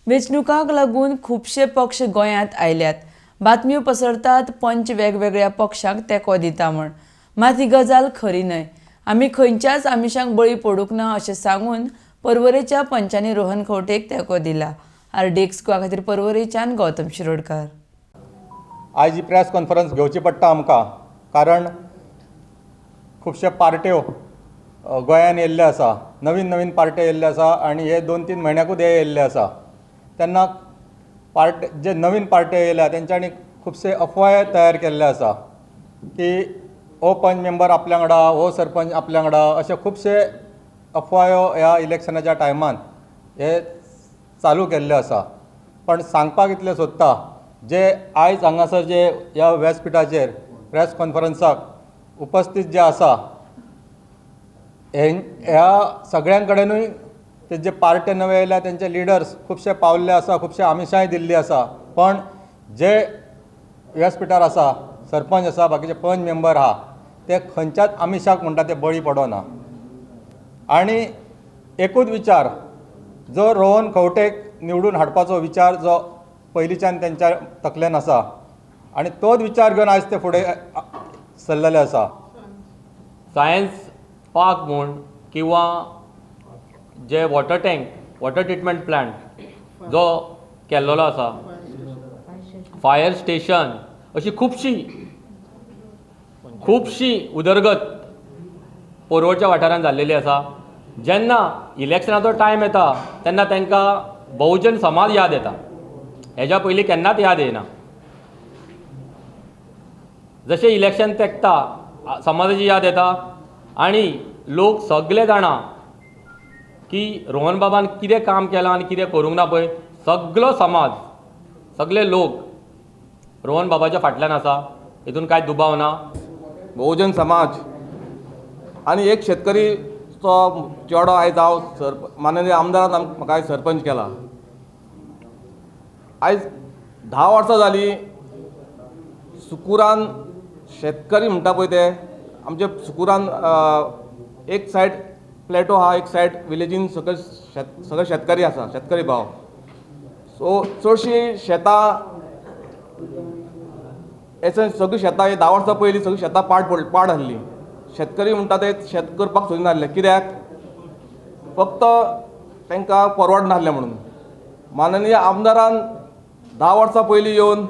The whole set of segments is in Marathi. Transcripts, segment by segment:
वेंचणुकांक लागून खुबशे पक्ष गोंयांत आयल्यात. बातम्यो पसरतात पंच वेगवेगळ्या पक्षांक तेंको दिता म्हूण. मात ही गजाल खरी न्हय. आमी खंयच्याच आमिशांक बळी पडूंक ना अशें सांगून पर्वरेच्या पंचांनी रोहन खंवटेक तेंको दिला. RD एक्सक्यूआ खातीर पर्वरेच्यान गौतम शिरोडकार. आयज ही प्रेस कॉन्फरन्स घेवची पडटा आमकां, कारण खुबशे पार्ट्यो गोंयांत येयल्ले आसा, नवीन नवीन पार्ट्यो येयल्ले आसा आनी हे 2-3 म्हयन्याकूच हे येयल्ले आसा. तेन्ना जे नवीन पार्ट्यो येयल्या तेंच्यांनी खुबशे अफवाय तयार केल्ले आसा की हो पंच मेंबर आपल्या वांगडा, हो सरपंच आपल्या वांगडा, अशे खुबशे अफवायो ह्या इलेक्शनाच्या टायमान हे चालू केल्ले आसा. पण सांगपाक इतलें सोदता, जे आयज हांगासर जे ह्या व्यासपिठाचेर प्रेस कॉन्फरन्साक उपस्थित जे आसा, ह्या सगळ्यां कडेनूय ते जे पार्टे नवे येयल्या तेंचे लिडर्स खुबशे पावल्ले आसा, खुबशे आमिशांय दिल्ली आसा. पण जे व्यासपिठार आसा, सरपंच आसा, बाकीचे पंच मेंबर आहा, ते खंयच्याच आमिशाक म्हणटा ते बळी पडोना. आनी एकूच विचार, जो रोहन खंवटेक निवडून हाडपाचो विचार जो पयलींच्यान तेंच्या तकलेन आसा, आनी तोच विचार घेवन आयज ते फुडें सरलेले आसा. सायन्स पार्क म्हूण किंवा जे water tank, water treatment plant जो केल्लो आसा, फायर स्टेशन, अशी खुबशी उदरगत पर्वरच्या वाठारांत जाल्लेली आसा. जेन्ना इलेक्शनाचो टायम येता तेन्ना तांकां बहुजन समाज याद येता. हेज्या पयलीं केन्नाच याद येना. जशें इलेक्शन तेंकता समाजाची याद येता आनी लोक सगळे जाणा की रोहन बाबान कितें काम केलां आनी कितें करूंक ना पळय, सगळो समाज, सगळे लोक रोहन बाबाच्या फाटल्यान आसा, हितून कांय दुबाव ना. बहुजन समाज आनी एक शेतकरीचो चेडो आयज हांव माननीय आमदारान म्हाका आयज सरपंच केला. आयज 10 वर्सां जालीं सुकुरान शेतकरी म्हणटा पळय ते आमचे सुकुरान एक सायड प्लेटो आहा, एक सायड विलेजीन सगळे शेतकरी आसा, शेतकरी भाव. सो चडशीं शेतां सगळीं शेतां 10 वर्सां पयलीं सगळीं शेतां पाड आहलीं. शेतकरी म्हणटा ते शेत करपाक सोदिनासले. कित्याक? फक्त तांकां परवडनासलें म्हणून. माननीय आमदारान 10 वर्सां पयलीं येवन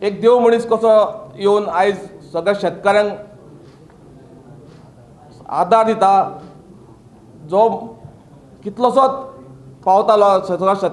एक देव मनीस कसो येवन आयज सगळ्या शेतकऱ्यांक आदार दिता, जो कितलोसोच पावतालो सगळ्या